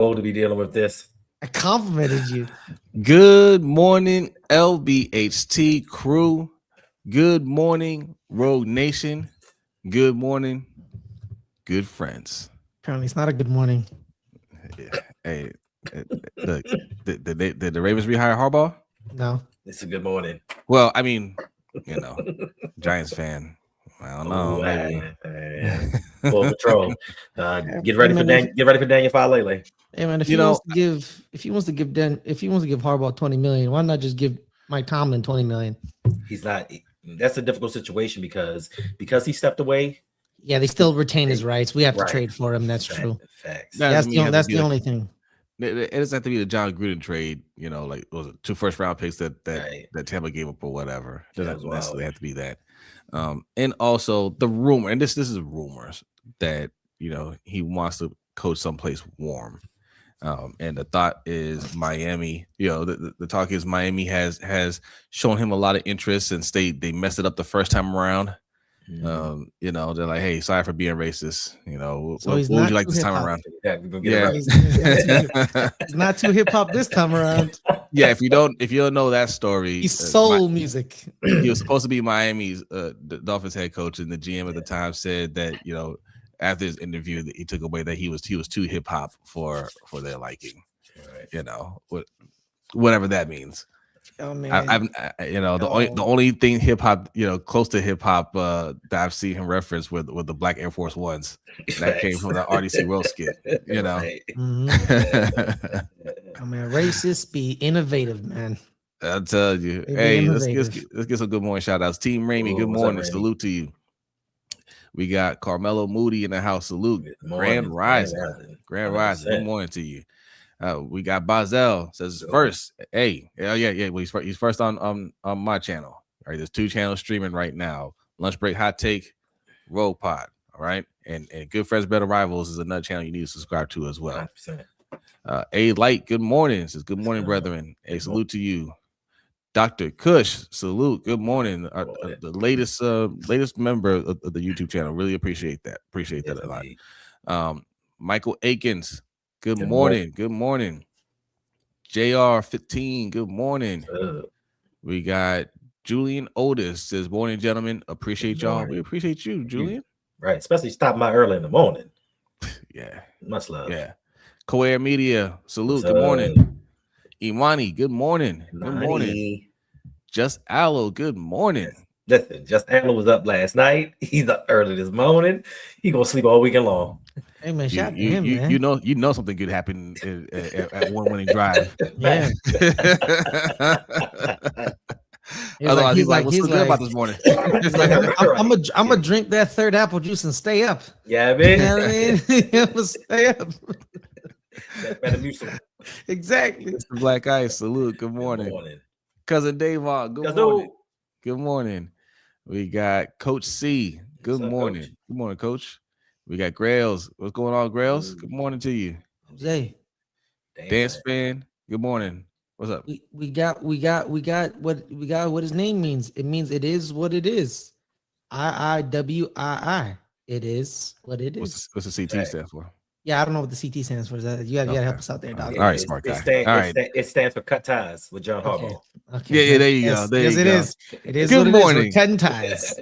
old to be dealing with this. I complimented you. Good morning, LBHT crew. Good morning, Rogue Nation. Good morning, good friends. Apparently, it's not a good morning. Yeah. Hey, look, did the Ravens rehire Harbaugh? No. It's a good morning. Well, I mean, Giants fan. I don't know. Maybe. Full patrol. Get ready for Daniel Falele. Hey man, if he wants to give Harbaugh $20 million, why not just give Mike Tomlin $20 million? He's not. That's a difficult situation because he stepped away. Yeah, they still retain his rights. We have to trade for him. That's true. Facts. That's the only thing. It doesn't have to be the John Gruden trade, like was it 2 first-round picks that Tampa gave up or whatever. It doesn't necessarily have to be that. And also the rumor, and this is rumors that he wants to coach someplace warm. And the thought is Miami. The talk is Miami has shown him a lot of interest since they messed it up the first time around. They're like, hey, sorry for being racist. What would you like this time around? Yeah. He's not too hip hop this time around. Yeah, if you don't know that story, he's soul music. He was supposed to be Miami's the Dolphins head coach, and the GM at the time said that after his interview that he took away that he was too hip hop for their liking. Right. Whatever that means. Oh man, the only thing hip hop, close to hip hop that I've seen him reference with the Black Air Force Ones. That came from the RDC World skit. Mm-hmm. Oh man, racists be innovative, man. I'll tell you. Hey, let's get some good morning shout outs. Team Ramey, good morning. Salute to you. We got Carmelo Moody in the house. Salute. Grand Rising. Good morning to you. We got Bazel says first. Hey, yeah. Well, he's first on my channel. All right, there's 2 channels streaming right now. Lunch Break, Hot Take, Roll Pod. All right, and Good Friends, Better Rivals is another channel you need to subscribe to as well. 100%. A Light, good morning. Says good morning, brethren. Hey, salute to you. Dr. Kush, salute. Good morning. The latest member of the YouTube channel. Really appreciate that. Appreciate that a lot. Michael Akins. Good morning. Good morning. JR15. Good morning. We got Julian Otis says, morning, gentlemen. Appreciate y'all. We appreciate you, Julian. Right. Especially stopping by early in the morning. Yeah. Much love. Yeah. Co-Air Media. Salute. Good morning. Imani. Good morning. Good morning. Just Aloe. Good morning. Listen, Just Aloe was up last night. He's up early this morning. He gonna sleep all weekend long. Hey man, shout to him, man. You know something good happened at one winning drive. Yeah. Otherwise, he's like, what's so good about this morning? He's like, I'm gonna drink that third apple juice and stay up. Yeah, man. You know what I mean? Stay up. Exactly. Mr. Black Ice, salute. Good morning. Good morning. Cousin Davon, good morning. Good morning. We got Coach C. Good morning. Coach? Good morning, Coach. We got Grails. What's going on, Grails? Good morning to you. Jose. Dance fan. Good morning. What's up? We got what his name means. It means it is what it is. IIWII. It is what it is. What's the CT stand for? Yeah, I don't know what the CT stands for. You gotta help us out there, dog. All right, smart guy. It stands for cut ties with John Harbaugh. Okay. Yeah, there you go. There yes, you it go. is. It is. Good morning. It is. Cutting ties.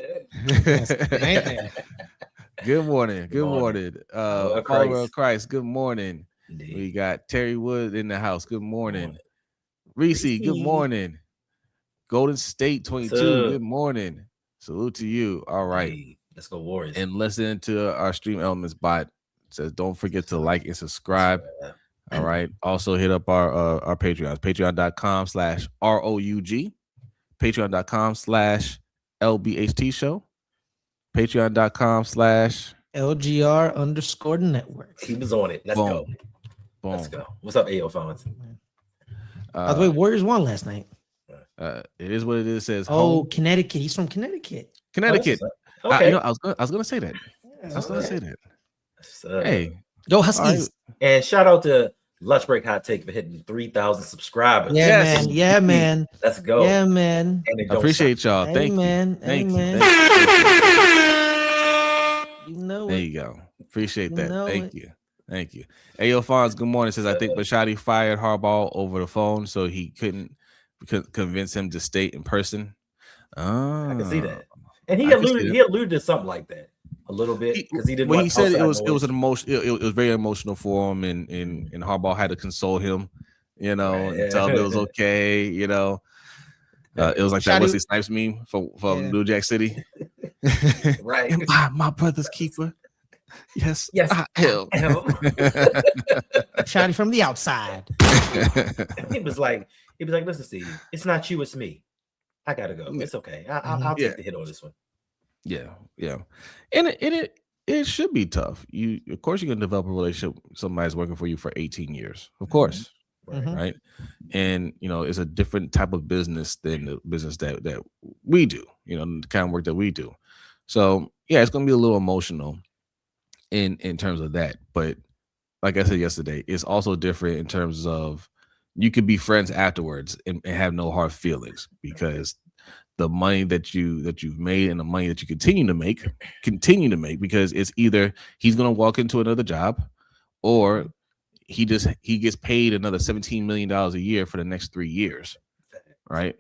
Good morning. Good morning. Follower of Christ. Good morning. Indeed. We got Terry Wood in the house. Good morning. Reese, good morning. Golden State 22. Good morning. Salute to you. All right. Hey, let's go Warriors. And listen to our Stream Elements bot. Says don't forget to like and subscribe. All right. Also hit up our Patreons. Patreon.com/ROUG. Patreon.com/LBHTShow. Patreon.com/LGR_network. He was on it. Let's go. Boom. Let's go. What's up, AO Phones? By the way, Warriors won last night. It is what it is. It says Connecticut. He's from Connecticut. Connecticut. Okay. I was gonna say that. Hey, go Huskies. Right. And shout out to Lunch Break Hot Take for hitting 3,000 subscribers. Yeah, man. Let's go. Yeah, man. I appreciate y'all. Thank you. Thank you. You know there you go. Appreciate that. Thank you. Thank you. Ayo Fonz, good morning. Says I think Bisciotti fired Harbaugh over the phone, so he couldn't convince him to stay in person. I can see that, and he alluded to something like that a little bit because he didn't. Well, he said it was an emotion. It was very emotional for him, and Harbaugh had to console him, and tell him it was okay. It was like that Wesley Snipes meme from New Jack City. Right. Am I my brother's keeper? Yes, I am. Shouting from the outside. He was like, listen, Steve, it's not you, it's me. I gotta go. It's okay. I'll take the hit on this one. Yeah, and it should be tough. Of course, you're gonna develop a relationship with somebody that's working for you for 18 years. Of course, right? And it's a different type of business than the business that we do. The kind of work that we do. So yeah, it's gonna be a little emotional in terms of that. But like I said yesterday, it's also different in terms of you could be friends afterwards and have no hard feelings because the money that you've made and the money that you continue to make because it's either he's going to walk into another job or he gets paid another $17 million a year for the next 3 years, right?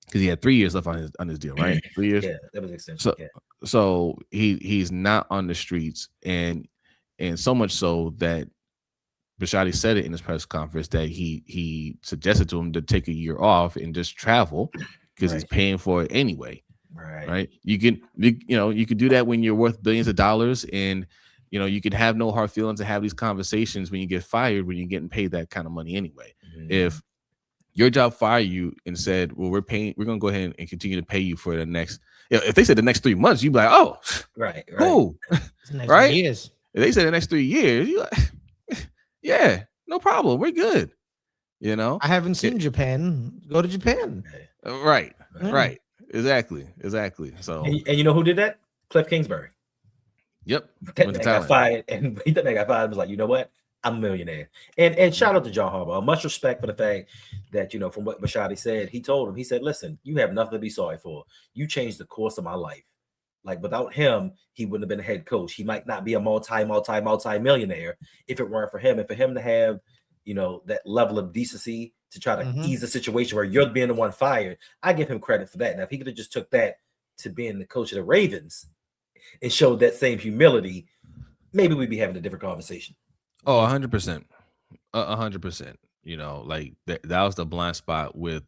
Because he had 3 years left on his deal, right? 3 years. Yeah, that was extension. So he's not on the streets, and so much so that Bisciotti said it in his press conference that he suggested to him to take a year off and just travel because he's paying for it anyway. Right. You can do that when you're worth billions of dollars, and you can have no hard feelings and have these conversations when you get fired when you're getting paid that kind of money anyway. If your job fired you and said, well, we're going to go ahead and continue to pay you for the next, if they said the next 3 months, you'd be like, oh, cool. Right. Years. If they said the next 3 years, you're like, yeah, no problem. We're good. I haven't seen Japan. Go to Japan. Right. Exactly. So, and you know who did that? Cliff Kingsbury. Yep. That man got fired, and that man got fired and was like, you know what? I'm a millionaire. And shout out to John Harbaugh. Much respect for the fact that, from what Bisciotti said, he told him, he said, listen, you have nothing to be sorry for. You changed the course of my life. Like, without him, he wouldn't have been a head coach. He might not be a multi-millionaire if it weren't for him. And for him to have, that level of decency to try to ease the situation where you're being the one fired, I give him credit for that. Now, if he could have just took that to being the coach of the Ravens and showed that same humility, maybe we'd be having a different conversation. Oh, 100%. 100%. Like that was the blind spot with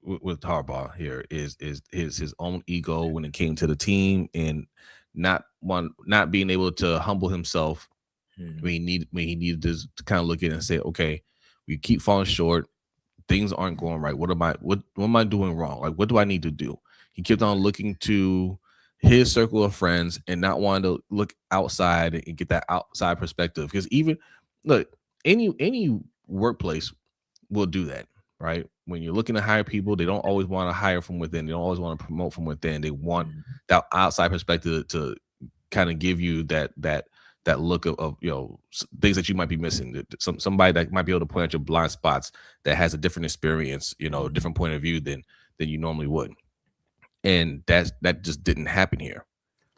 Harbaugh here is his own ego when it came to the team and not being able to humble himself when he needed to kind of look at it and say, okay, we keep falling short, things aren't going right. What am I doing wrong? Like, what do I need to do? He kept on looking to his circle of friends and not wanting to look outside and get that outside perspective. Because even any workplace will do that, right? When you're looking to hire people, they don't always want to hire from within. They don't always want to promote from within. They want that outside perspective to kind of give you that look of things that you might be missing. Somebody that might be able to point out your blind spots that has a different experience, a different point of view than you normally would. And that just didn't happen here,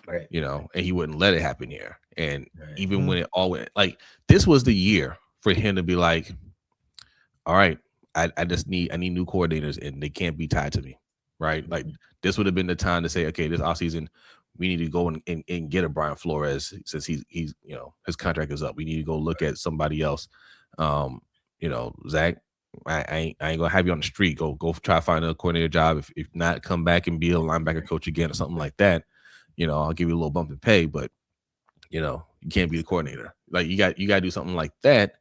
right? And he wouldn't let it happen here. And even when it all went, like, this was the year for him to be like, all right, I need new coordinators and they can't be tied to me, right? Like, this would have been the time to say, okay, this offseason we need to go and get a Brian Flores since he's his contract is up. We need to go look at somebody else. Zach, I ain't gonna have you on the street. Go try to find a coordinator job. If not, come back and be a linebacker coach again or something like that. I'll give you a little bump in pay, but you can't be the coordinator. Like, you got to do something like that.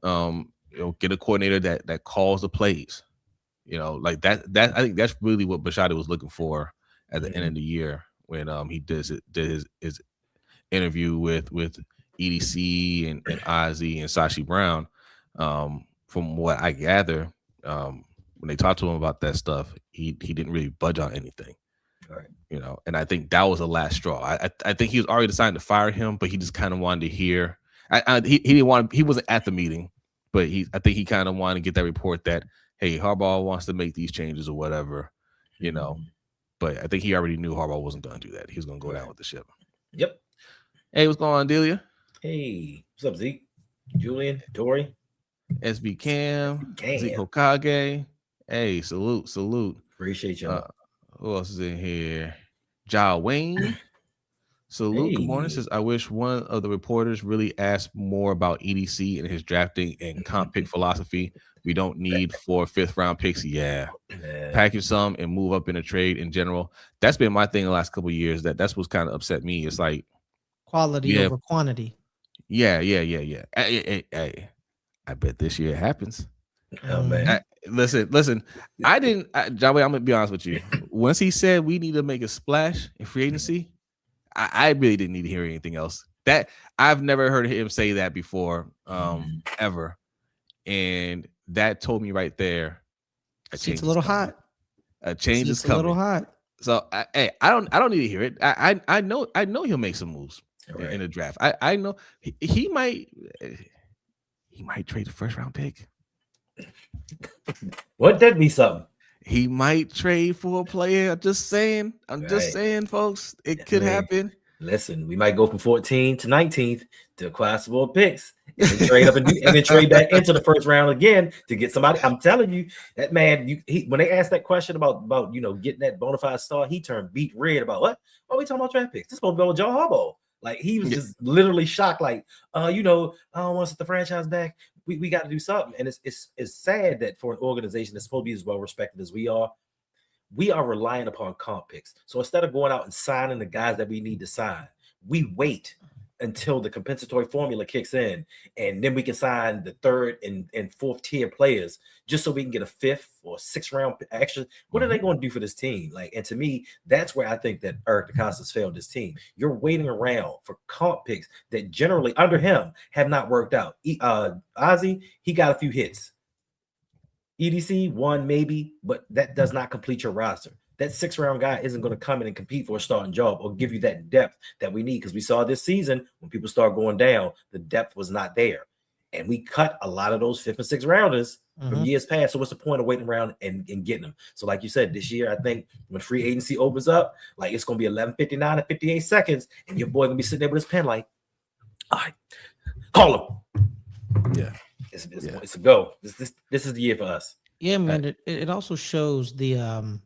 Get a coordinator that calls the plays. Like that. I think that's really what Bisciotti was looking for at the end of the year when he did his interview with EDC and Ozzie and Sashi Brown. From what I gather, when they talked to him about that stuff, he didn't really budge on anything. Right. And I think that was the last straw. I think he was already deciding to fire him, but he just kind of wanted to hear. He didn't want. He wasn't at the meeting, but I think he kind of wanted to get that report that, hey, Harbaugh wants to make these changes or whatever, But I think he already knew Harbaugh wasn't going to do that. He was going to go down with the ship. Yep. Hey, what's going on, Delia? Hey, what's up, Zeke? Julian, Tori, SB Cam, Zeke Hokage. Hey, salute. Appreciate y'all. Who else is in here? Ja Wayne. Salute. Hey. Good morning. Says, I wish one of the reporters really asked more about EDC and his drafting and comp pick philosophy. We don't need 4 5th-round picks. Yeah. Package some and move up in a trade in general. That's been my thing the last couple of years. That's what's kind of upset me. It's like quality over quantity. Yeah. Hey, I bet this year it happens. Oh man. Listen. Jaway, I'm gonna be honest with you. Once he said we need to make a splash in free agency, I really didn't need to hear anything else. That I've never heard him say that before, ever. And that told me right there. It's a little hot. A change is coming. A little hot. So I don't need to hear it. I know he'll make some moves in the draft. I know he might trade the 1st-round pick. Wouldn't that be something? He might trade for a player. Just saying. I'm just saying, folks. It could happen. Listen, we might go from 14th to 19th to acquire some more picks and then trade up and then trade back into the 1st round again to get somebody. I'm telling you, that man, when they asked that question about getting that bona fide star, he turned beet red about what? What are we talking about draft picks? This is supposed to go with John Harbaugh. Like he was just literally shocked, like, I don't want to set the franchise back. We got to do something. And it's sad that for an organization that's supposed to be as well respected as we are relying upon comp picks. So instead of going out and signing the guys that we need to sign, we wait until the compensatory formula kicks in, and then we can sign the 3rd and 4th tier players just so we can get a 5th or 6th round extra. What are they going to do for this team? Like, and to me, that's where I think that Eric DeCosta's failed this team. You're waiting around for comp picks that generally under him have not worked out. Ozzy, he got a few hits. EDC, 1 maybe, but that does not complete your roster. That 6th-round guy isn't going to come in and compete for a starting job or give you that depth that we need, because we saw this season when people start going down, the depth was not there. And we cut a lot of those 5th and 6th rounders from years past. So what's the point of waiting around and getting them? So like you said, this year, I think when free agency opens up, like it's going to be 11:59 and 58 seconds, and your boy going to be sitting there with his pen like, all right, call him. Yeah. It's a go. This is the year for us. Yeah, man. It also shows the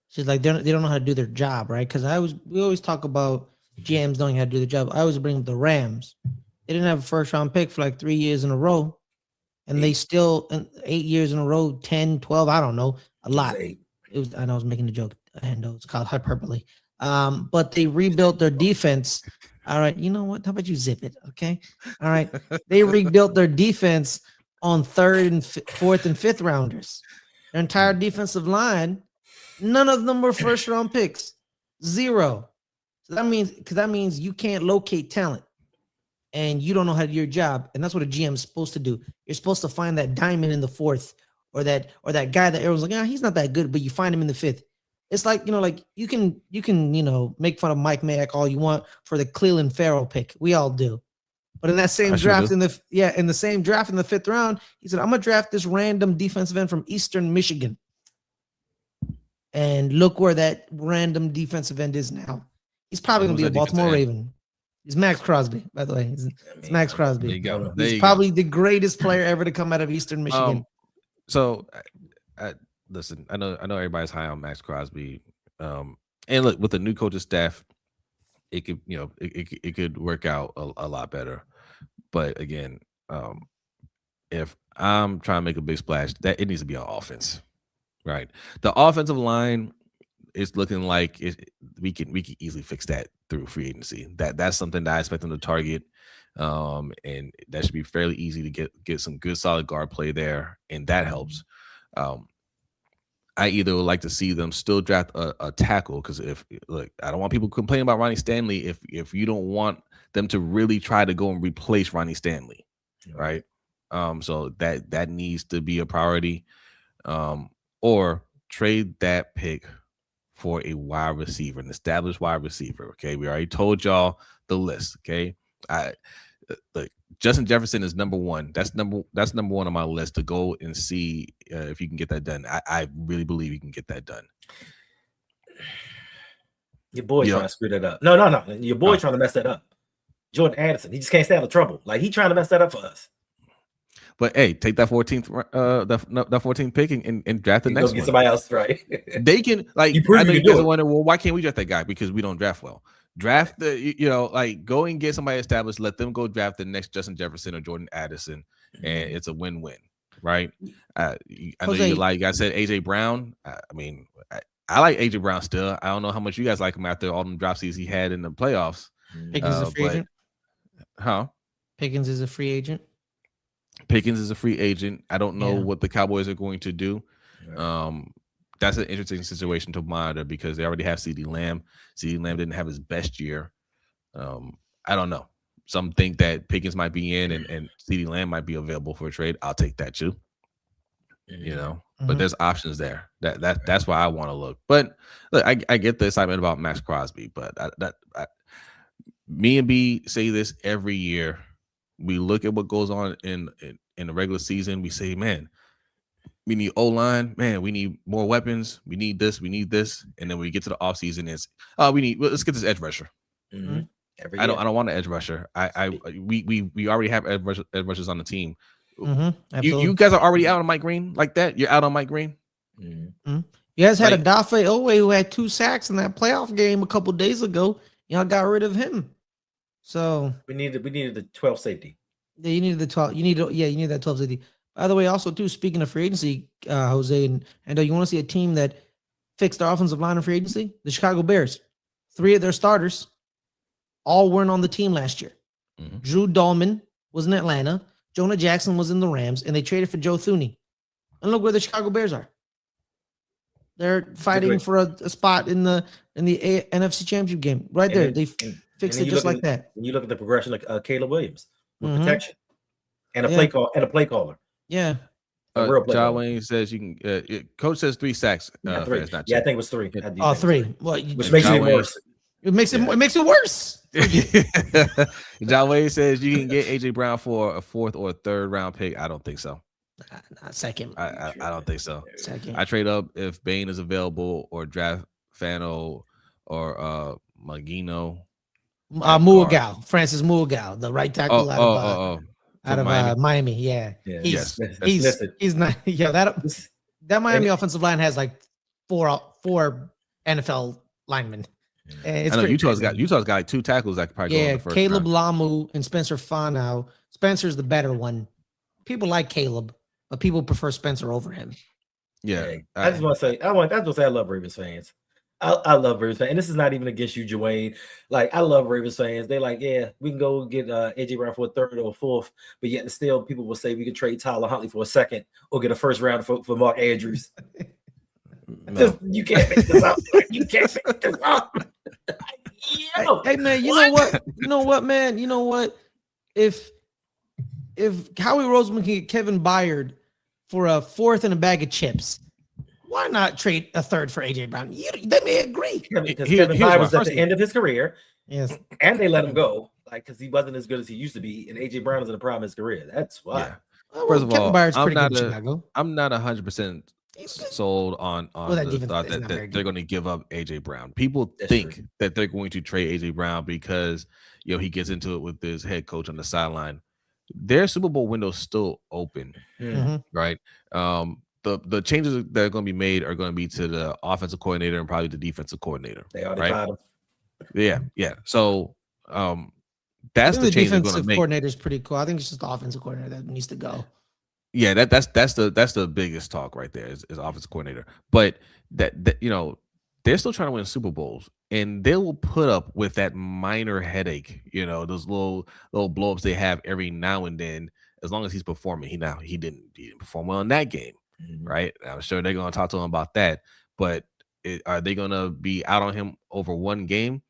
she's like they don't know how to do their job, right? Because we always talk about GMs knowing how to do their job. I always bring up the Rams. They didn't have a 1st-round pick for like 3 years in a row, and they still 8 years in a row, 10, 12, I don't know, a lot. It was I know I was making a joke. Hendo, it's called hyperbole. But they rebuilt their defense. All right, you know what? How about you zip it? Okay. All right. They rebuilt their defense on 3rd and 4th and 5th rounders. Their entire defensive line, none of them were 1st-round picks. 0. So that means you can't locate talent and you don't know how to do your job. And that's what a GM is supposed to do. You're supposed to find that diamond in the 4th or that guy that everyone's like, he's not that good, but you find him in the 5th. It's like, like you can, make fun of Mike Mayock all you want for the Cleveland Farrell pick. We all do. But in that same draft, in the 5th round, he said, I'm going to draft this random defensive end from Eastern Michigan. And look where that random defensive end is now. He's probably going to be a Baltimore Raven. He's Max Crosby, by the way. It's Max Crosby. There you go. He's probably the greatest player ever to come out of Eastern Michigan. Listen, I know everybody's high on Max Crosby. And look, with the new coaching staff, it could, it could work out a lot better. But again, if I'm trying to make a big splash, that it needs to be on offense, right? The offensive line is looking like we can easily fix that through free agency. That's something that I expect them to target, and that should be fairly easy to get some good solid guard play there, and that helps. I either would like to see them still draft a tackle, because I don't want people complaining about Ronnie Stanley if you don't want them to really try to go and replace Ronnie Stanley, right? So that needs to be a priority, or trade that pick for a wide receiver, an established wide receiver. Okay, we already told y'all the list. Okay, Justin Jefferson is number one. That's number one on my list to go and see if you can get that done. I really believe you can get that done. Your boy's trying to screw that up. No. Your boy trying to mess that up. Jordan Addison. He just can't stay out of trouble. Like he trying to mess that up for us. But hey, take that 14th, that 14th pick and draft the next one. Get somebody else, right? They can I know you guys are wondering, well, why can't we draft that guy? Because we don't draft well. Draft the, go and get somebody established. Let them go draft the next Justin Jefferson or Jordan Addison, and it's a win-win, right? I know you guys said AJ Brown. I mean, I like AJ Brown still. I don't know how much you guys like him after all them drop seeds he had in the playoffs. Pickens is a free agent. Pickens is a free agent. Pickens is a free agent. I don't know what the Cowboys are going to do. That's an interesting situation to monitor because they already have CeeDee Lamb. CeeDee Lamb didn't have his best year. I don't know. Some think that Pickens might be in and CeeDee Lamb might be available for a trade. I'll take that too. But there's options there. That's why I want to look. But look, I get the excitement about Max Crosby, but me and B say this every year. We look at what goes on in the regular season. We say, man, we need O-line. Man, we need more weapons. We need this. We need this. And then when we get to the offseason, it's let's get this edge rusher. I don't want an edge rusher. We already have edge rushers on the team. You guys are already out on Mike Green like that. You're out on Mike Green. You guys had Adafe Owe who had 2 sacks in that playoff game a couple days ago. Y'all got rid of him. So we needed the 12 safety. Yeah, you needed the 12. You need that 12 safety. By the way, also too, speaking of free agency, Jose and you want to see a team that fixed their offensive line in free agency? The Chicago Bears. 3 of their starters all weren't on the team last year. Drew Dahlman was in Atlanta. Jonah Jackson was in the Rams, and they traded for Joe Thuney. And look where the Chicago Bears are. They're fighting for a spot in the NFC Championship game. Right there. They fixed it just like that. When you look at the progression of Caleb Williams with protection and a play caller. Yeah. John Wayne says you can. Coach says 3 sacks. 3. I think it was 3. 3. Well, which makes it worse. It makes it worse. John Wayne says you can get AJ Brown for a 4th or a 3rd round pick. I don't think so. Not second. I don't think so. Second. I trade up if Bain is available or draft Fano or Magino. Muagal, Francis Muagal, the right tackle out of Miami. Yeah. He's not. Yeah, that Miami offensive line has like four NFL linemen. I know Utah's got like 2 tackles that could probably go in the first Caleb round. Lamu and Spencer Fano. Spencer's the better one. People like Caleb, but people prefer Spencer over him. Yeah, I just want to say, I love Ravens fans. I love Ravens fans, and this is not even against you, Joanne. Like, I love Ravens fans. They like, yeah, we can go get AJ Brown for a 3rd or a 4th, but yet still people will say we could trade Tyler Huntley for a 2nd or get a 1st round for Mark Andrews. No. You can't make this up. You can't make this up. Hey man, you know what, man? You know what? If Howie Roseman can get Kevin Byard for a 4th and a bag of chips, why not trade a 3rd for AJ Brown? They may agree. Because Kevin Byard was at the end of his career. Yes. And they let him go, because he wasn't as good as he used to be. And AJ Brown is in the prime of his career. That's why. Yeah. First of all, I'm not 100% sold on the thought that they're going to give up AJ Brown. People think that they're going to trade AJ Brown because he gets into it with his head coach on the sideline. Their Super Bowl window is still open, right? The changes that are going to be made are going to be to the offensive coordinator and probably the defensive coordinator. They already got him. Yeah. So that's the change they're going to make. Defensive coordinator is pretty cool. I think it's just the offensive coordinator that needs to go. Yeah, that's the biggest talk right there is offensive coordinator. But that they're still trying to win Super Bowls, and they will put up with that minor headache, those little blowups they have every now and then, as long as he's performing. He didn't perform well in that game, right? I'm sure they're going to talk to him about that. But are they going to be out on him over one game?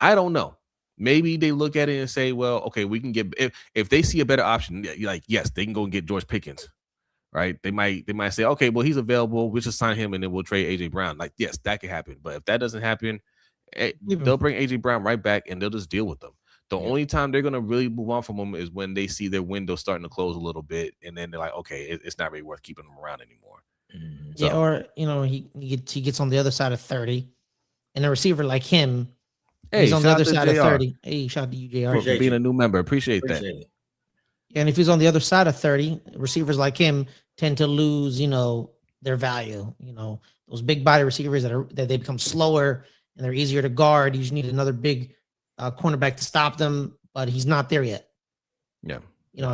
I don't know. Maybe they look at it and say, well, okay, we can get if they see a better option, yes, they can go and get George Pickens, right? They might say, okay, well, he's available. We'll just sign him and then we'll trade AJ Brown. Like, yes, that could happen. But if that doesn't happen, they'll bring AJ Brown right back and they'll just deal with them. The only time they're gonna really move on from him is when they see their window starting to close a little bit, and then they're like, okay, it's not really worth keeping him around anymore. So, yeah, or he gets on the other side of 30, and a receiver like him He's on the other side of 30. Hey, shout out to you, JR. For being a new member. Appreciate that. It. And if he's on the other side of 30, receivers like him tend to lose, their value. Those big body receivers that they become slower and they're easier to guard. You just need another big cornerback to stop them, but he's not there yet. Yeah.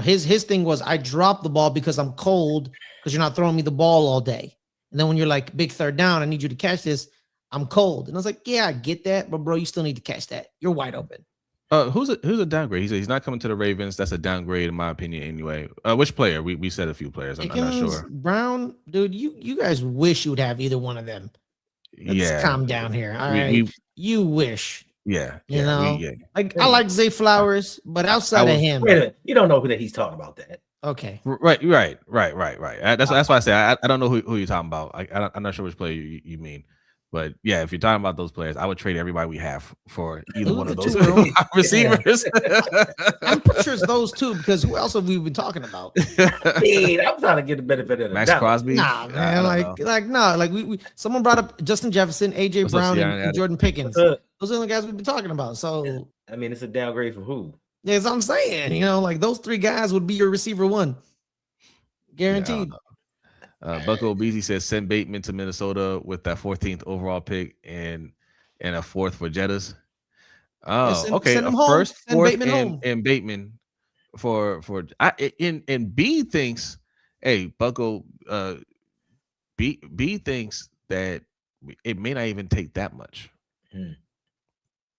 His thing was, I dropped the ball because I'm cold because you're not throwing me the ball all day. And then when you're like, big third down, I need you to catch this. I'm cold. And I was like, yeah, I get that, but bro, you still need to catch that. You're wide open. Who's a downgrade? He said he's not coming to the Ravens. That's a downgrade in my opinion anyway. Which player? We said a few players. I'm not sure. Brown, dude, you guys wish you would have either one of them. Let's calm down here. All right. You wish. Yeah. I like Zay Flowers, but outside of him. Wait a minute. You don't know who that he's talking about that. Okay. Right. That's why I say I don't know who you're talking about. I'm not sure which player you mean. But yeah, if you're talking about those players, I would trade everybody we have for either one of those receivers. I'm pretty sure it's those two, because who else have we been talking about? I'm trying to get the benefit of the Max Crosby. Nah, man. We someone brought up Justin Jefferson, AJ Brown, and Jordan Pickens. Those are the guys we've been talking about. So I mean, it's a downgrade from who? Yeah, that's what I'm saying. Those three guys would be your receiver one, guaranteed. Bucko Beasy says send Bateman to Minnesota with that 14th overall pick and a fourth for Jettas. Okay. Send First, fourth, Bateman and Bateman for and B thinks, hey, Bucko B thinks that it may not even take that much.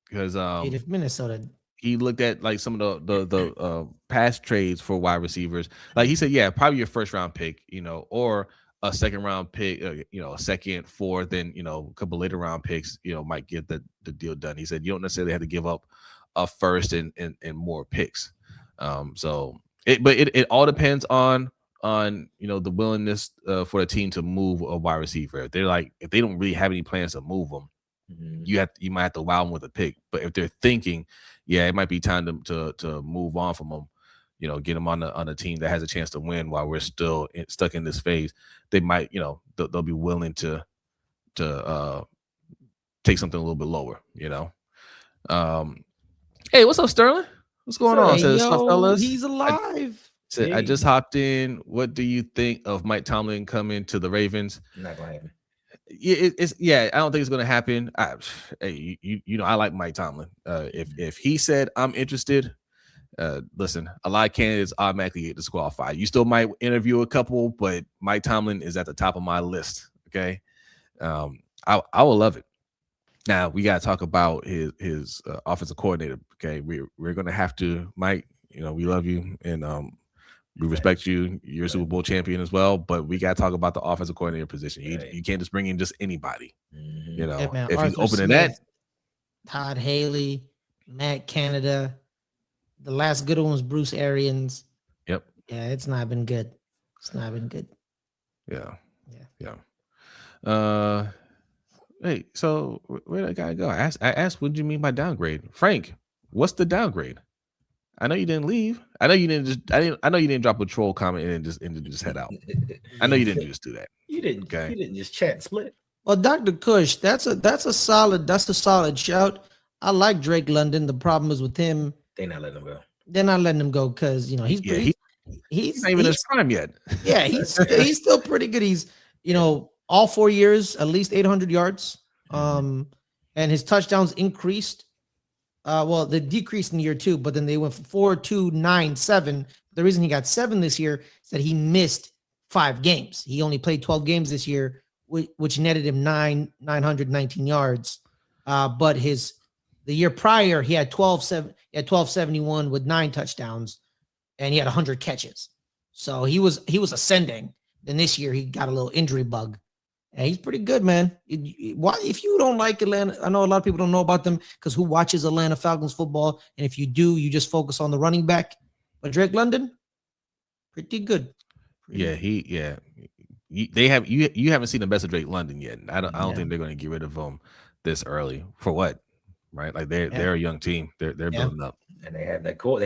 Because if Minnesota, he looked at like some of the past trades for wide receivers. Like he said, yeah, probably your first round pick, or a second round pick, a second, fourth, and a couple later round picks, might get the deal done. He said you don't necessarily have to give up a first and more picks. So it all depends on the willingness for the team to move a wide receiver. If they don't really have any plans to move them, you might have to wow them with a pick. But if they're thinking, yeah, it might be time to move on from them, get them on a team that has a chance to win while we're still stuck in this phase, they might, they'll be willing to take something a little bit lower, Hey, what's up, Sterling? What's going on? He's alive. I just hopped in. What do you think of Mike Tomlin coming to the Ravens? Not gonna happen. I don't think it's gonna happen. I like Mike Tomlin. If he said I'm interested, listen, a lot of candidates automatically get disqualified. You still might interview a couple, but Mike Tomlin is at the top of my list. Okay, I will love it. Now we got to talk about his offensive coordinator. Okay, we're gonna have to, Mike. We love you and we respect you. You're a Super Bowl champion as well, but we got to talk about the offensive coordinator position. You can't just bring in just anybody. If he's opening that, Todd Haley, Matt Canada, the last good one was Bruce Arians. Yep. Yeah, it's not been good. Yeah. Hey, so where did that guy go? I asked, what do you mean by downgrade? Frank, what's the downgrade? I know you didn't leave. I know you didn't drop a troll comment and just head out. I know you didn't just do that. You didn't. Okay. You didn't just chat and split. Well, Dr. Kush, that's a solid shout. I like Drake London. The problem is with him, they're not letting him go because he's not even in his prime yet. Yeah, he's still pretty good. He's all 4 years at least 800 yards. And his touchdowns increased. Well, they decreased in year 2, but then they went from 4, 2, 9, 7. The reason he got 7 this year is that he missed 5 games. He only played 12 games this year, which netted him 919 yards. But the year prior, he had 1271 with 9 touchdowns, and he had 100 catches. So he was ascending. Then this year he got a little injury bug. And he's pretty good, man. Why, if you don't like Atlanta, I know a lot of people don't know about them because who watches Atlanta Falcons football? And if you do, you just focus on the running back. But Drake London, pretty good. You haven't seen the best of Drake London yet. I don't think they're going to get rid of him this early. For what? Right? Like they're a young team. They're building up. And they have that core.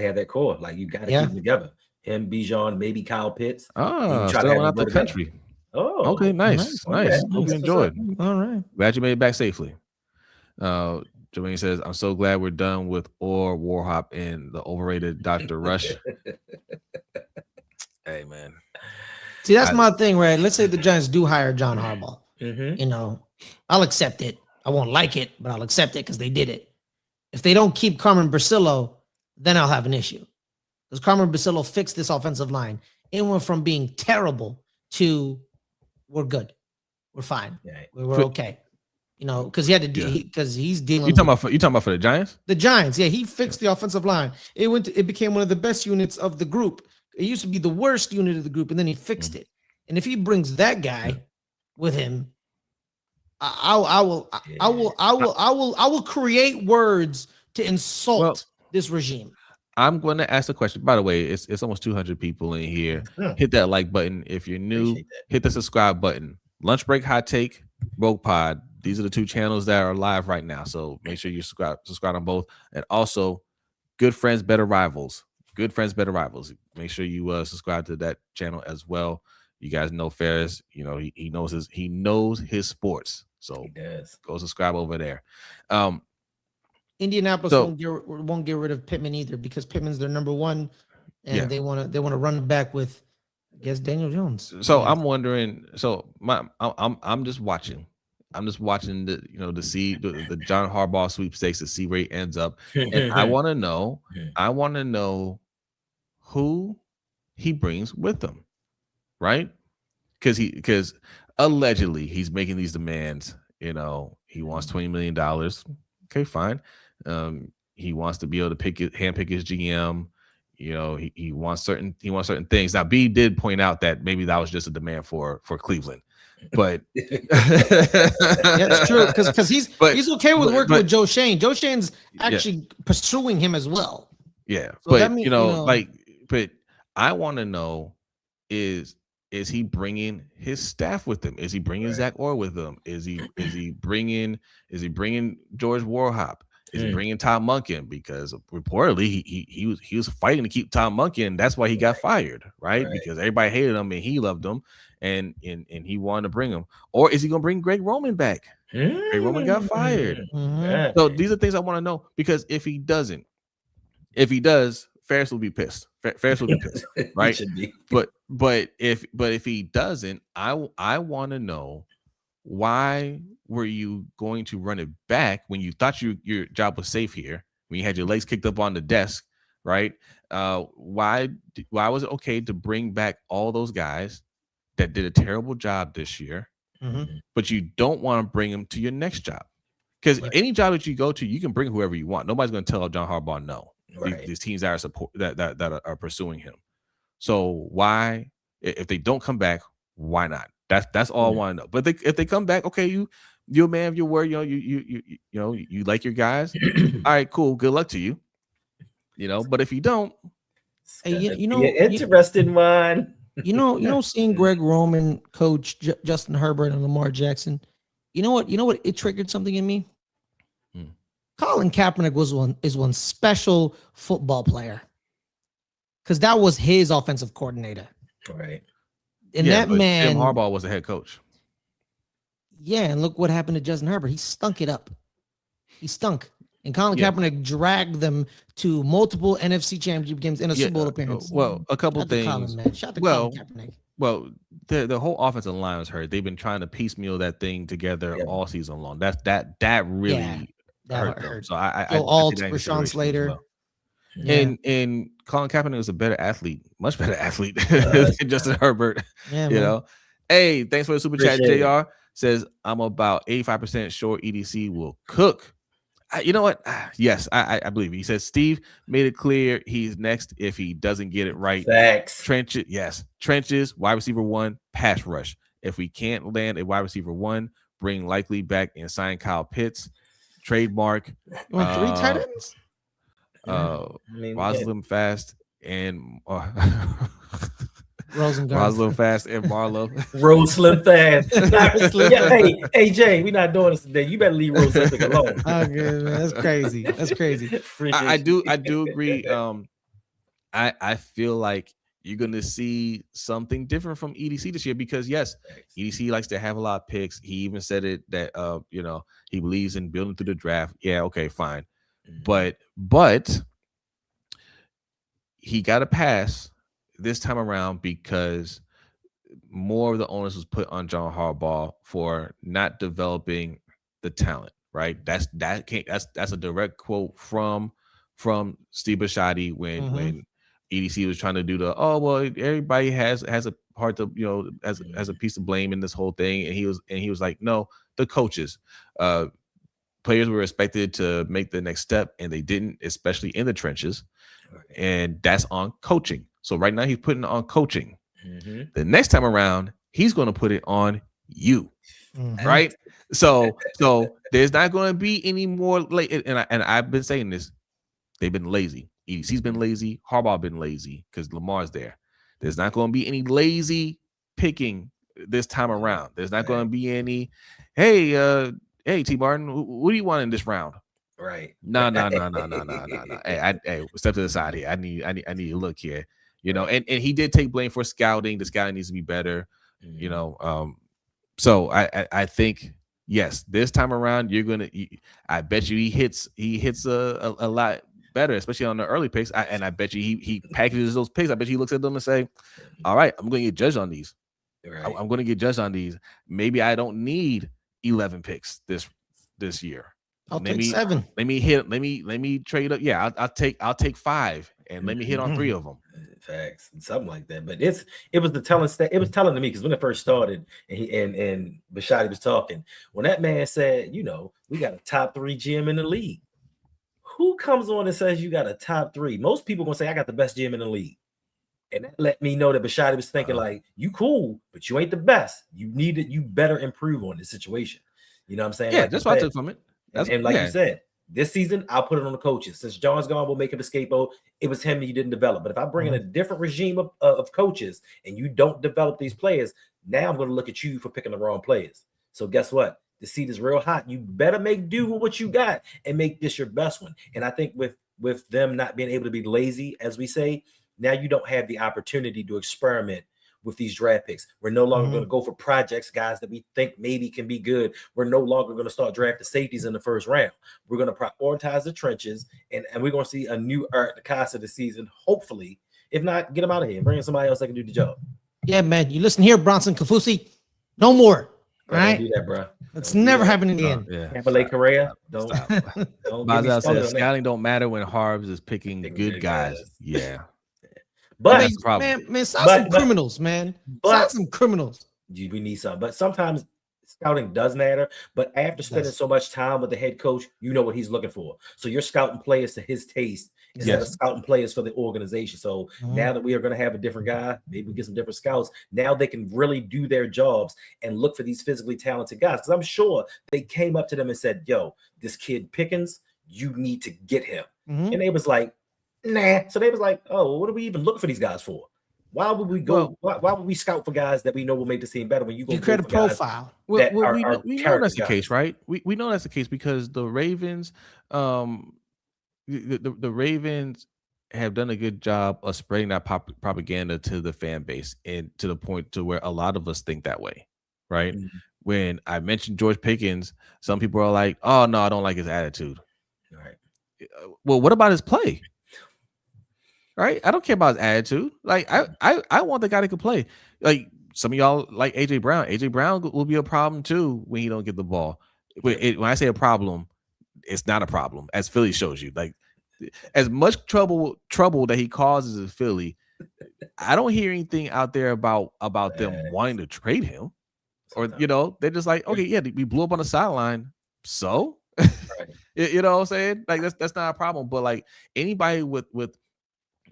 Like you got to keep them together. Him, Bijan, maybe Kyle Pitts. Oh, still out the country. Oh, okay, nice. Hope you enjoyed. All right. Glad you made it back safely. Jermaine says, I'm so glad we're done with Orr, Warhop, and the overrated Dr. Rush. Hey, man. See, that's my thing, right? Let's say the Giants do hire John Harbaugh. You know, I'll accept it. I won't like it, but I'll accept it because they did it. If they don't keep Carmen Bricillo, then I'll have an issue. Because Carmen Bricillo fixed this offensive line. It went from being terrible to we're good. We're fine. We're okay. You know, because he had to do because he's dealing. You talking about for the Giants? The Giants, yeah, he fixed the offensive line. It became one of the best units of the group. It used to be the worst unit of the group, and then he fixed it. And if he brings that guy with him, I will create words to insult this regime. I'm going to ask the question. By the way, it's almost 200 people in here. Hit that like button if you're new. Hit the subscribe button. Lunch Break, Hot Take, Broke Pod. These are the two channels that are live right now. So make sure you subscribe on both. And also, Good Friends, Better Rivals. Good Friends, Better Rivals. Make sure you subscribe to that channel as well. You guys know Ferris. You know he knows his sports. So go subscribe over there. Indianapolis won't get rid of Pittman either because Pittman's their number one, and they want to run back with, I guess, Daniel Jones. So I'm wondering. So I'm just watching. I'm just watching to see the John Harbaugh sweepstakes to see where he ends up, and I want to know. I want to know who he brings with him, right? Because allegedly he's making these demands. You know, he wants $20 million. Okay, fine. He wants to be able to handpick his GM. You know, he wants certain things. Now, B did point out that maybe that was just a demand for Cleveland. But that's true because he's okay with working with Joe Schoen. Joe Schoen's actually pursuing him as well. Yeah, so but but I want to know is he bringing his staff with him? Is he bringing Zach Orr with him? Is he bringing George Warhop? Is he bringing Tom Monken? Because reportedly he was fighting to keep Tom Monken, and that's why he got fired, right? Because everybody hated him and he loved him, and he wanted to bring him. Or is he going to bring Greg Roman back? Greg Roman got fired. So these are things I want to know, because if he does, Ferris will be pissed. Ferris will be pissed, right? But if he doesn't, I want to know, why were you going to run it back when you thought your job was safe here, when you had your legs kicked up on the desk, right? Why was it okay to bring back all those guys that did a terrible job this year, but you don't want to bring them to your next job? Because any job that you go to, you can bring whoever you want. Nobody's going to tell John Harbaugh no. These teams that are pursuing him. So why, if they don't come back, why not? That's all I want to know. But if they come back, okay, you're a man of your word. You like your guys. All right, cool. Good luck to you. But if you don't, interesting one. Seeing Greg Roman coach Justin Herbert and Lamar Jackson. You know what? It triggered something in me. Colin Kaepernick is one special football player, because that was his offensive coordinator. Right. And that man, Jim Harbaugh was the head coach. Yeah, and look what happened to Justin Herbert. He stunk it up. He stunk. And Colin Kaepernick dragged them to multiple NFC Championship games and a Super Bowl appearance. Well, a couple things. Shout out to Colin Kaepernick. Well, the whole offensive line was hurt. They've been trying to piecmeal that thing together all season long. That really hurt them. So I Rashawn Slater. Well. And Colin Kaepernick was a better athlete, much better athlete than Justin Herbert. Yeah, Hey, thanks for the super chat. JR says, I'm about 85% sure EDC will cook. You know what? Yes, I believe he says Steve made it clear he's next if he doesn't get it right. Facts. Trenches, wide receiver 1, pass rush. If we can't land a wide receiver 1, bring Likely back and sign Kyle Pitts. Trademark. You want 3 tight ends? Rosalind Fast and Rosalind Fast and Marlowe. Rosalind Fast. Hey Jay, we're not doing this today. You better leave Rosalind alone. Oh, good, man. That's crazy. That's crazy. I do agree. I feel like you're going to see something different from EDC this year because, yes, EDC likes to have a lot of picks. He even said it that, he believes in building through the draft. Yeah, okay, fine. But he got a pass this time around because more of the onus was put on John Harbaugh for not developing the talent, right? That's a direct quote from Steve Bisciotti when EDC was trying to do everybody has a part to, has a piece of blame in this whole thing. And he was like, no, the coaches, players were expected to make the next step and they didn't, especially in the trenches. And that's on coaching. So right now he's putting it on coaching. The next time around, he's going to put it on you. Right. So there's not going to be any more late. And I've been saying this. They've been lazy. EDC's been lazy. Harbaugh been lazy because Lamar's there. There's not going to be any lazy picking this time around. There's not going to be any, hey, T. Martin, what do you want in this round? Right. No. Hey, step to the side here. I need to look here. And he did take blame for scouting. The scouting needs to be better. So I think, yes, this time around I bet you he hits a lot better, especially on the early picks. And I bet you he packages those picks. I bet he looks at them and say, all right, I'm going to get judged on these. Right. I'm going to get judged on these. Maybe I don't need 11 picks this year. I'll take 7. Let me trade up. Yeah, I'll take 5 and let me hit on 3 of them. Facts, something like that. But it was the telling stat. It was telling to me because when it first started, and Bisciotti was talking, when that man said, we got a top 3 GM in the league. Who comes on and says you got a top 3? Most people gonna say I got the best GM in the league, and that let me know that Bisciotti was thinking like, you cool, but you ain't the best. You better improve on this situation. You know what I'm saying? Yeah, like that's what I took from it. And like you said, this season, I'll put it on the coaches. Since John's gone, we'll make him a scapegoat. It was him that you didn't develop. But if I bring in a different regime of coaches and you don't develop these players, now I'm going to look at you for picking the wrong players. So guess what? The seat is real hot. You better make do with what you got and make this your best one. And I think with them not being able to be lazy, as we say, now you don't have the opportunity to experiment with these draft picks. We're no longer going to go for projects, guys, that we think maybe can be good. We're no longer going to start drafting safeties in the first round. We're going to prioritize the trenches, and we're going to see a new DeCosta this season, hopefully. If not, get him out of here. Bring in somebody else that can do the job. Yeah, man. You listen here, Bronson Kafusi. No more. All right? Don't do that, bro. It's never happening again. Campbell Correa, don't said scouting don't matter when Harbs is picking good guys. Yeah. But man, some criminals, man. Some criminals. We need some. But sometimes scouting does matter. But after spending so much time with the head coach, you know what he's looking for. So you're scouting players to his taste instead of scouting players for the organization. So now that we are going to have a different guy, maybe we get some different scouts. Now they can really do their jobs and look for these physically talented guys. Because I'm sure they came up to them and said, yo, this kid Pickens, you need to get him. And they was like, nah. So they was like, oh, what are we even looking for these guys for? Why would we go? Why would we scout for guys that we know will make the team better when you go create a profile? We know that's the case, right? We know that's the case because the Ravens, the Ravens have done a good job of spreading that propaganda to the fan base and to the point to where a lot of us think that way, right? When I mentioned George Pickens, some people are like, oh no, I don't like his attitude. Right. Well, what about his play? Right, I don't care about his attitude. Like, I want the guy that can play. Like some of y'all like AJ Brown. AJ Brown will be a problem too when he don't get the ball. When I say a problem, it's not a problem, as Philly shows you. Like, as much trouble that he causes in Philly, I don't hear anything out there about them wanting to trade him, or they're just like, okay, yeah, we blew up on the sideline, so you know what I'm saying? Like that's not a problem. But like anybody with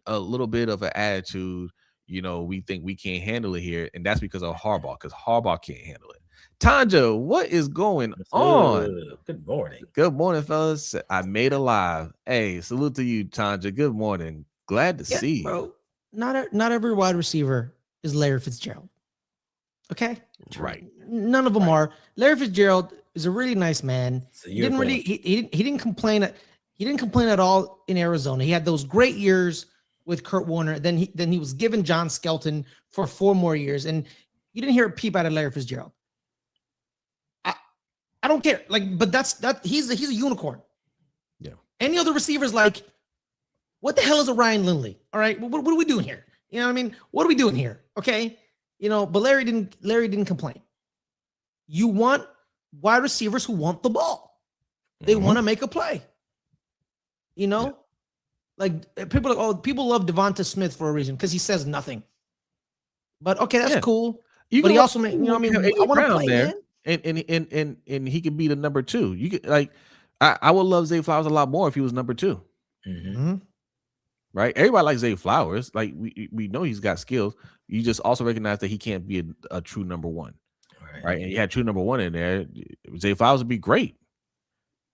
a little bit of an attitude, we think we can't handle it here, and that's because of Harbaugh, because Harbaugh can't handle it. Tanja, what is going on? Good morning. Good morning, fellas. I made it live. Hey, salute to you, Tanja. Good morning. Glad to see you. Bro, not every wide receiver is Larry Fitzgerald. Okay? Right. None of them are. Larry Fitzgerald is a really nice man. He didn't complain. He didn't complain at all in Arizona. He had those great years with Kurt Warner. Then he was given John Skelton for 4 more years, and you didn't hear a peep out of Larry Fitzgerald. I don't care. Like, but he's a unicorn. Yeah. Any other receivers, like, what the hell is a Ryan Lindley? All right, what are we doing here? You know what I mean? What are we doing here? Okay, but Larry didn't complain. You want wide receivers who want the ball. They want to make a play. Like people love Devonta Smith for a reason because he says nothing. But okay, that's cool. But he also made, I want to play there. Man. And he could be the number 2. You could I would love Zay Flowers a lot more if he was number 2. Mm-hmm. Right? Everybody likes Zay Flowers. Like we know he's got skills. You just also recognize that he can't be a true number 1. Right? And you had true number 1 in there. Zay Flowers would be great.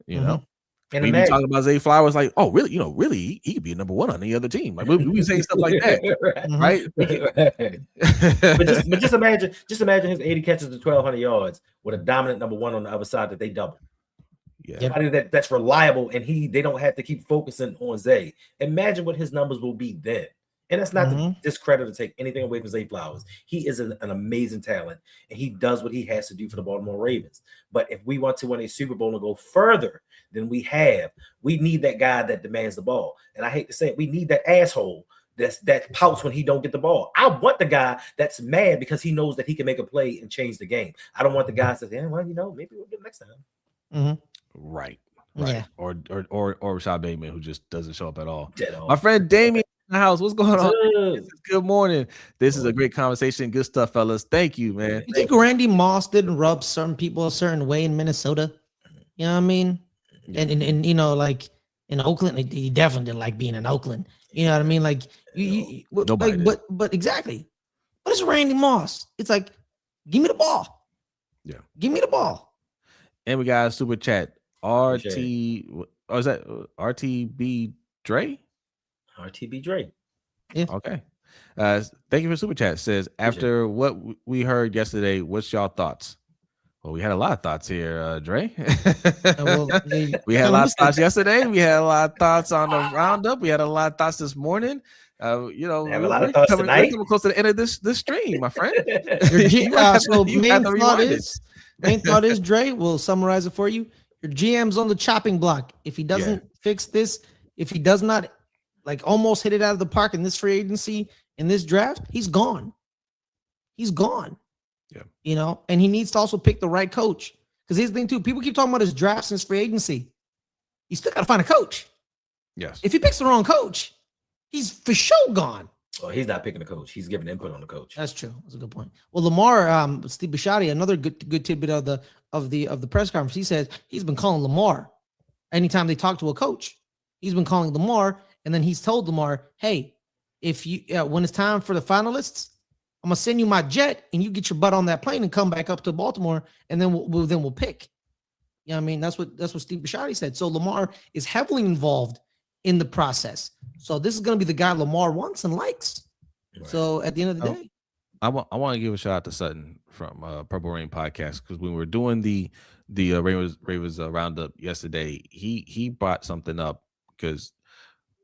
You know? And we talking about Zay Flowers like, oh, really? Really, he could be a number 1 on any other team. Like we say stuff like that, right? but just imagine his 80 catches to 1,200 yards with a dominant number 1 on the other side that they double. Yeah, somebody that's reliable, and they don't have to keep focusing on Zay. Imagine what his numbers will be then. And that's not to discredit or take anything away from Zay Flowers. He is an amazing talent, and he does what he has to do for the Baltimore Ravens. But if we want to win a Super Bowl and go further than we need that guy that demands the ball. And I hate to say it, we need that asshole that pouts when he don't get the ball. I want the guy that's mad because he knows that he can make a play and change the game. I don't want the guy that says, well, maybe we'll get it next time. Mm-hmm. Right. Yeah. Or Rashad Bateman, who just doesn't show up at all. My friend Damien in the house, what's going on? Good morning. This is a great conversation. Good stuff, fellas. Thank you, man. You think Randy Moss didn't rub certain people a certain way in Minnesota? You know what I mean? Yeah. And like in Oakland, he definitely didn't like being in Oakland. You know what I mean? Like but exactly. But it's Randy Moss. It's like, give me the ball. Yeah. Give me the ball. And we got a super chat. Is that RTB Dre? RTB Dre. Yeah. Okay. Thank you for super chat. Says, after what we heard yesterday, what's y'all thoughts? Well, we had a lot of thoughts here, Dre. We had a lot of thoughts yesterday. We had a lot of thoughts on the roundup. We had a lot of thoughts this morning. Have a lot of thoughts tonight. We're coming close to the end of this stream, my friend. Main thought is, Dre, we'll summarize it for you. Your GM's on the chopping block. If he doesn't fix this, if he does not almost hit it out of the park in this free agency, in this draft, he's gone. He's gone. Yeah. And he needs to also pick the right coach. Because here's the thing too, people keep talking about his drafts and his free agency. You still got to find a coach. Yes. If he picks the wrong coach, he's for sure gone. Well, he's not picking the coach. He's giving input on the coach. That's true. That's a good point. Well, Lamar, Steve Bisciotti, another good tidbit of the press conference. He said he's been calling Lamar anytime they talk to a coach. He's been calling Lamar, and then he's told Lamar, "Hey, if you when it's time for the finalists, I'm gonna send you my jet, and you get your butt on that plane and come back up to Baltimore, and then we'll pick." You know what I mean? That's what Steve Bisciotti said. So Lamar is heavily involved in the process. So this is going to be the guy Lamar wants and likes. Right. So at the end of the day, I want to give a shout out to Sutton from Purple Rain Podcast, because when we were doing the Ravens roundup yesterday, he brought something up, because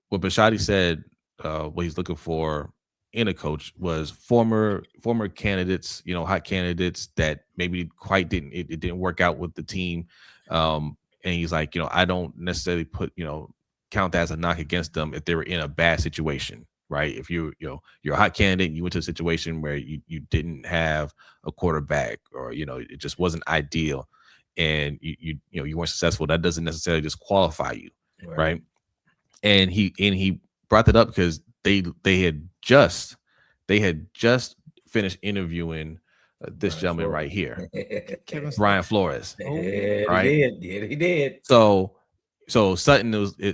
what Bisciotti said, what he's looking for in a coach was former candidates, hot candidates that maybe quite didn't work out with the team, and he's like, I don't necessarily count that as a knock against them if they were in a bad situation, right? If you're a hot candidate and you went to a situation where you didn't have a quarterback, or it just wasn't ideal, and you weren't successful, that doesn't necessarily disqualify you, right? And he brought that up because they had just finished interviewing this gentleman right here, Brian Flores. Right? He did. So Sutton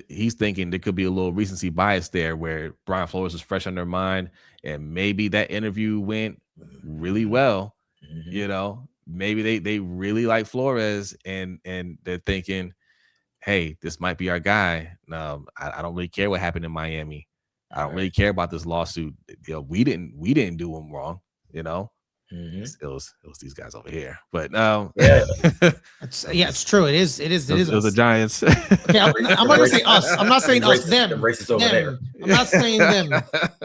he's thinking there could be a little recency bias there, where Brian Flores was fresh on their mind, and maybe that interview went really well. Mm-hmm. Maybe they really like Flores, and they're thinking, hey, this might be our guy. I don't really care what happened in Miami. I don't really care about this lawsuit. We didn't do him wrong. It was these guys over here, but it's true. It is. It was the Giants. Okay, I'm not gonna say us. I'm not saying us. Them. There. I'm not saying them.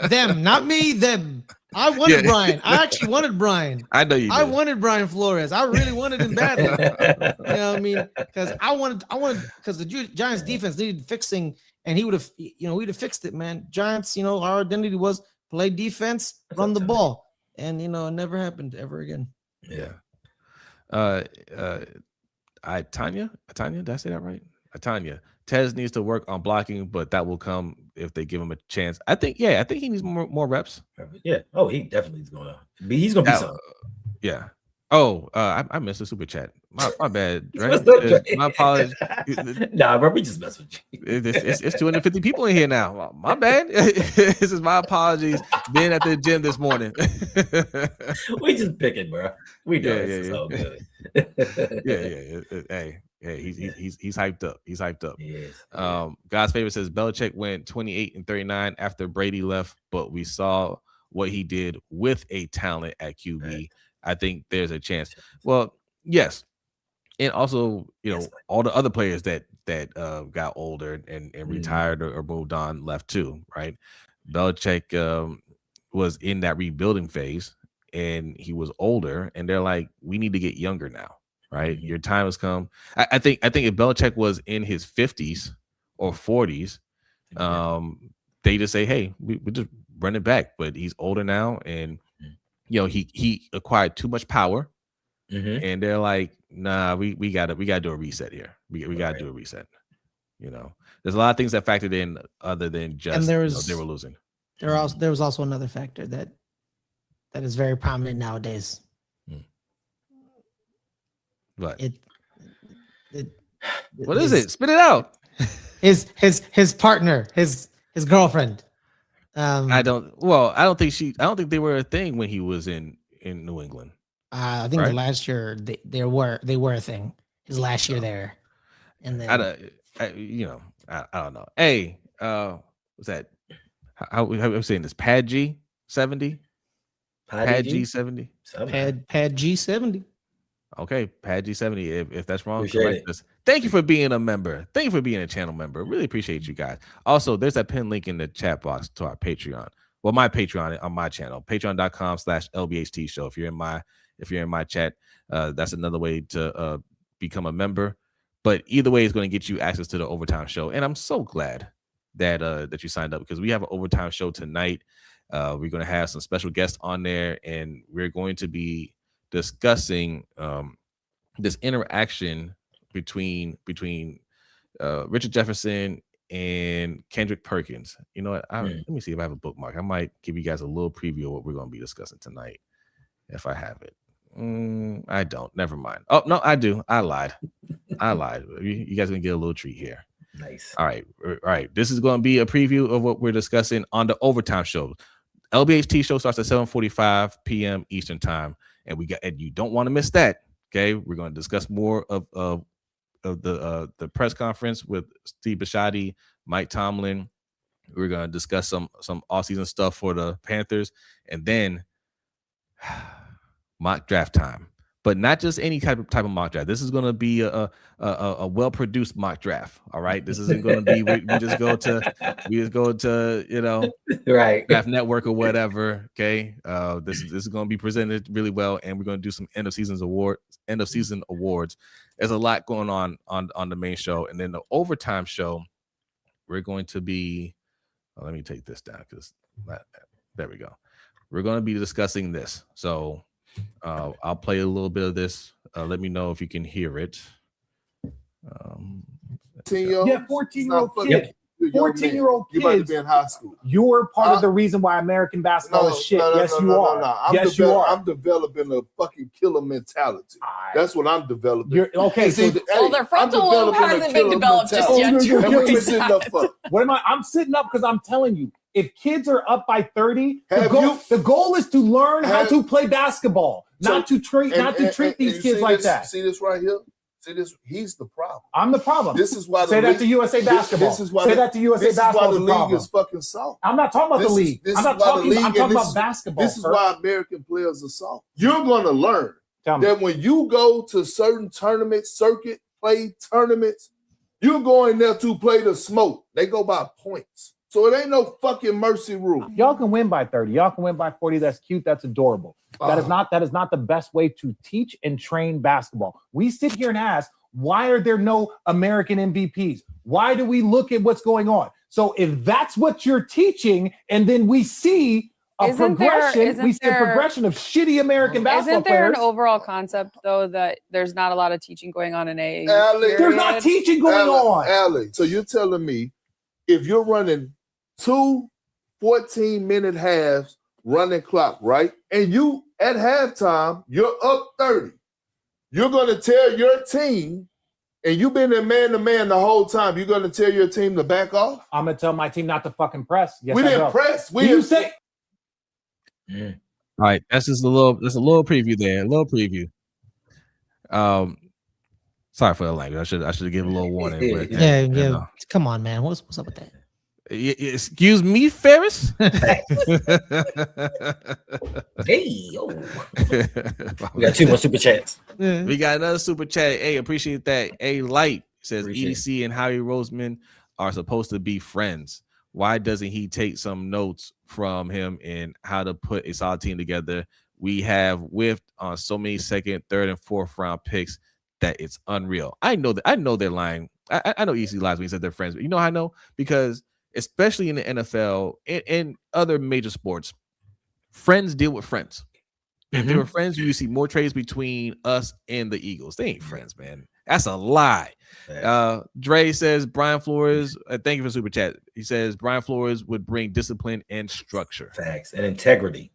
Them, not me. Them. I wanted Brian. I actually wanted Brian. I know you did. I wanted Brian Flores. I really wanted him badly. You know what I mean? Because I wanted because the Giants defense needed fixing, and he would have, we'd have fixed it, man. Giants, our identity was play defense, run the ball, and it never happened ever again. Yeah. Tanya, did I say that right? Tanya. Tez needs to work on blocking, but that will come if they give him a chance. I think he needs more reps. Yeah. Oh, he definitely is going to be. He's going to be something. Yeah. Oh, I missed a super chat. My bad. Right? My apologies. Nah, bro, we just mess with you. It's 250 people in here now. My bad. This is my apologies. Being at the gym this morning. We just picking, bro. We know it's all good. Hey, he's hyped up. He's hyped up. Yes. God's favorite says Belichick went 28-39 after Brady left, but we saw what he did with a talent at QB. Right. I think there's a chance. Well, yes. And also, all the other players that got older and retired or moved on left too, right? Belichick was in that rebuilding phase, and he was older, and they're like, we need to get younger now, right? Your time has come. I think if Belichick was in his 50s or 40s, they just say, hey, we just run it back. But he's older now, and he acquired too much power. And they're like, nah, we gotta do a reset here. We gotta do a reset. There's a lot of things that factored in other than just they were losing. There was also another factor that is very prominent nowadays. What? What is it? Spit it out. His partner, his girlfriend. I don't think they were a thing when he was in New England. I think the last year they were a thing. His last year there, and then I don't know. Hey, what's that? How I'm saying this? Pad G 70. Pad G 70. Pad G 70. Okay, Pad G 70. If that's wrong, correct us. Thank you for being a member. Thank you for being a channel member. Really appreciate you guys. Also, there's that pin link in the chat box to our Patreon. Well, my Patreon on my channel, patreon.com/LBHTShow. If you're in my chat, that's another way to become a member. But either way, it's going to get you access to the Overtime Show. And I'm so glad that you signed up, because we have an Overtime Show tonight. We're going to have some special guests on there, and we're going to be discussing this interaction between Richard Jefferson and Kendrick Perkins. You know what? Let me see if I have a bookmark. I might give you guys a little preview of what we're going to be discussing tonight, if I have it. I don't. Never mind. Oh, no, I do. I lied. You guys are going to get a little treat here. Nice. All right. This is going to be a preview of what we're discussing on the Overtime Show. LBHT Show starts at 7:45 p.m. Eastern Time, and you don't want to miss that. Okay, we're going to discuss more of the press conference with Steve Bisciotti, Mike Tomlin. We're going to discuss some off-season stuff for the Panthers, and then mock draft time. But not just any type of mock draft. This is going to be a well-produced mock draft. All right. This isn't going to be we just go to right, Draft Network or whatever. Okay. This is going to be presented really well, and we're going to do some end of season awards. There's a lot going on the main show, and then the Overtime Show. We're going to be. Let me take this down because there we go. We're going to be discussing this. So. I'll play a little bit of this. Let me know if you can hear it. 14-year-old kid. 14-year-old kids. You might be in high school. You're part of the reason why American basketball is shit. Yes, you are. Yes, you are. I'm developing a fucking killer mentality. That's what I'm developing. Okay. Their frontal lobe hasn't been developed just yet. What am I? I'm sitting up because I'm telling you. If kids are up by 30, the goal is to learn how to play basketball, not to treat these kids like that. See this right here? See this? He's the problem. I'm the problem. This is why say that to USA Basketball. This is why say that to USA Basketball. This is why the league is fucking soft. I'm not talking about the league. I'm not talking. I'm talking about basketball. This is why American players are soft. You're gonna learn that when you go to certain tournaments, circuit play tournaments, you're going there to play the smoke. They go by points. So it ain't no fucking mercy rule. Y'all can win by 30. Y'all can win by 40. That's cute. That's adorable. That is not the best way to teach and train basketball. We sit here and ask, why are there no American MVPs? Why do we look at what's going on? So if that's what you're teaching, and then we see a progression of shitty American basketball Isn't there players, an overall concept, though, that there's not a lot of teaching going on in AAU? There's not teaching going on. Allie, so you're telling me if you're running 2 14-minute halves running clock, right? And you at halftime, you're up 30. You're going to tell your team, and you've been in man-to-man the whole time, you're going to tell your team to back off? I'm going to tell my team not to fucking press. Yes, we didn't press. We didn't say. All right, that's just a little preview there. A little preview. Sorry for the language. I should give a little warning. But, yeah. Come on, man. What's up with that? Excuse me, Ferris. Hey, yo. We got 2 more super chats. We got another super chat. Hey, appreciate that. A Light says EDC and Howie Roseman are supposed to be friends. Why doesn't he take some notes from him in how to put a solid team together? We have whiffed on so many second, third, and fourth round picks that it's unreal. I know they're lying. I know EDC lies when he said they're friends, but you know how I know? Because especially in the NFL and other major sports, friends deal with friends. If they were friends, you see more trades between us and the Eagles. They ain't friends, man. That's a lie. Dre says Brian Flores, thank you for super chat. He says Brian Flores would bring discipline and structure. Facts and integrity.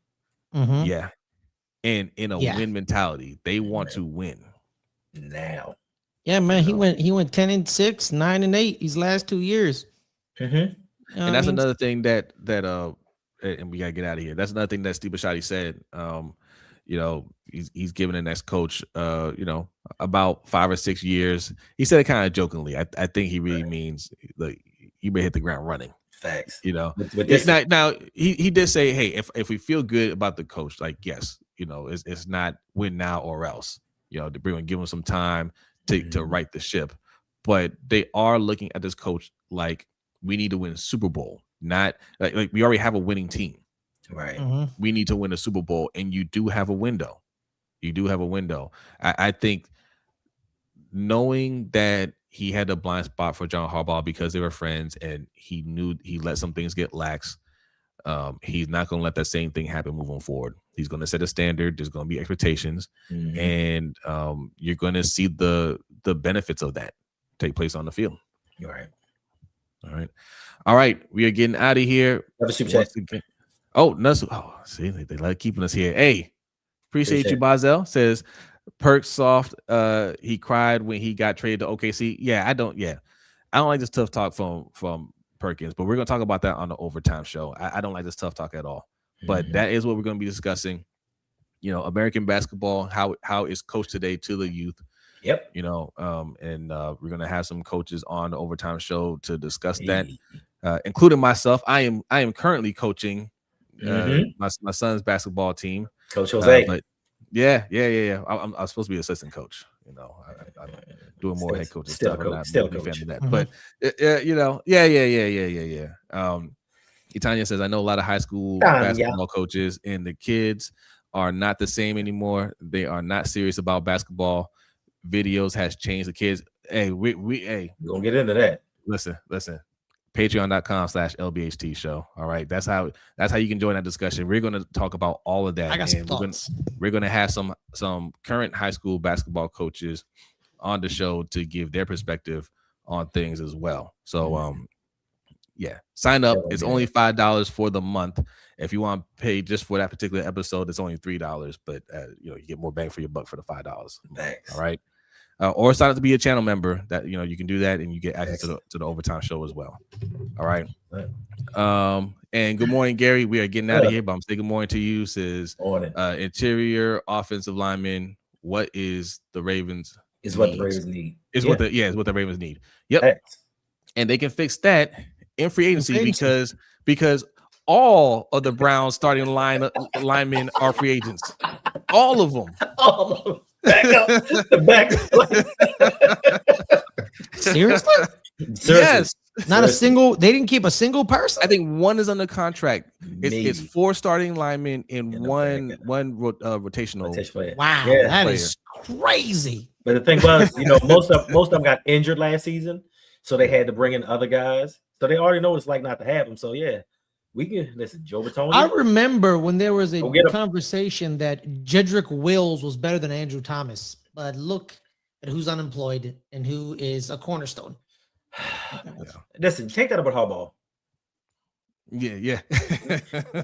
Yeah. And in a win mentality. They want to win. Now. Yeah, man. He went 10-6, 9-8 these last 2 years. And that's another thing that and we gotta get out of here. That's another thing that Steve Bisciotti said. He's giving the next coach about 5 or 6 years. He said it kind of jokingly. I think he really means like you may hit the ground running. Facts. With this now he did say, hey, if we feel good about the coach, like yes, it's not win now or else. They're going to give him some time to right the ship. But they are looking at this coach like we need to win a Super Bowl, not like we already have a winning team. Right. We need to win a Super Bowl, and you do have a window. I think knowing that he had a blind spot for John Harbaugh because they were friends and he knew he let some things get lax. He's not going to let that same thing happen moving forward. He's going to set a standard. There's going to be expectations, and you're going to see the benefits of that take place on the field. You're right. All right. We are getting out of here. Super chat. Oh, no. Oh, see, they like keeping us here. Hey, appreciate you, Bazel. Says Perk soft. He cried when he got traded to OKC. Yeah, I don't like this tough talk from Perkins, but we're gonna talk about that on the overtime show. I don't like this tough talk at all. But that is what we're gonna be discussing. American basketball, how is coached today to the youth. Yep. And we're gonna have some coaches on the overtime show to discuss that, including myself. I am currently coaching my son's basketball team, Coach Jose. but yeah. I'm supposed to be assistant coach. I'm doing more head coach stuff. Still coach. Fan of that. But Itanya says I know a lot of high school basketball coaches, and the kids are not the same anymore. They are not serious about basketball. Videos has changed the kids. Hey, we're gonna get into that. Listen. Patreon.com/LBHTShow. All right. That's how you can join that discussion. We're going to talk about all of that. I got some thoughts. We're going to have some current high school basketball coaches on the show to give their perspective on things as well. So sign up. It's only $5 for the month. If you want to pay just for that particular episode, it's only $3, but you get more bang for your buck for the $5. Thanks. All right. Or sign up to be a channel member. That you can do that, and you get access to the overtime show as well. All right. And good morning, Gary. We are getting out of here, but I'm saying good morning to you. Says interior offensive lineman. What is the Ravens is what the Ravens need. Is what the Ravens need. Yep. Hey. And they can fix that in free agency because all of the Browns starting linemen are free agents. All of them. All of them. Back up. Seriously? Yes. Not a single. They didn't keep a single person. I think one is under contract. It's 4 starting linemen and one rotational player. Wow, yeah, that is crazy. But the thing was, most of them got injured last season, so they had to bring in other guys. So they already know what it's like not to have them. So yeah, we can listen. Joe Bertoni. I remember when there was a conversation that Jedrick Wills was better than Andrew Thomas, but look at who's unemployed and who is a cornerstone. Listen, take that about Harbaugh. Yeah.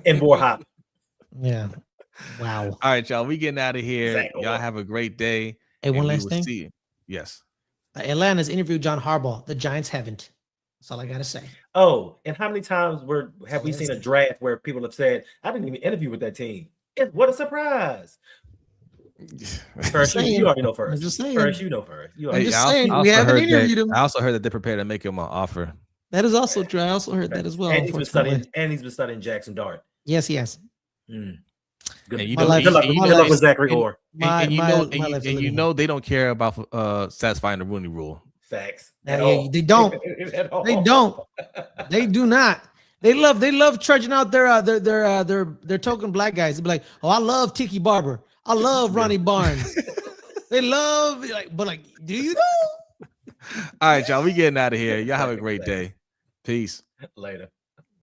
And more hop. Yeah. Wow. All right, y'all. We getting out of here. Exactly. Y'all have a great day. Hey, one last thing. Yes. Atlanta's interviewed John Harbaugh. The Giants haven't. That's all I gotta say. Oh, and how many times have we seen a draft where people have said, "I didn't even interview with that team"? What a surprise! First, you already know first. I'm just saying. First, you know first. I'm just saying. We haven't interviewed him. I also heard that they're prepared to make him an offer. That is also true. I also heard that as well. And he's been studying Jackson Dart. Yes, he has. Good luck with Zachary Orr. And you know they don't care about satisfying the Rooney Rule. Facts. They don't. They don't. They do not. They love trudging out their token black guys. They be like, "Oh, I love Tiki Barber. I love Ronnie Barnes." They love do you know? All right, y'all. We getting out of here. Y'all have a great day. Peace. Later.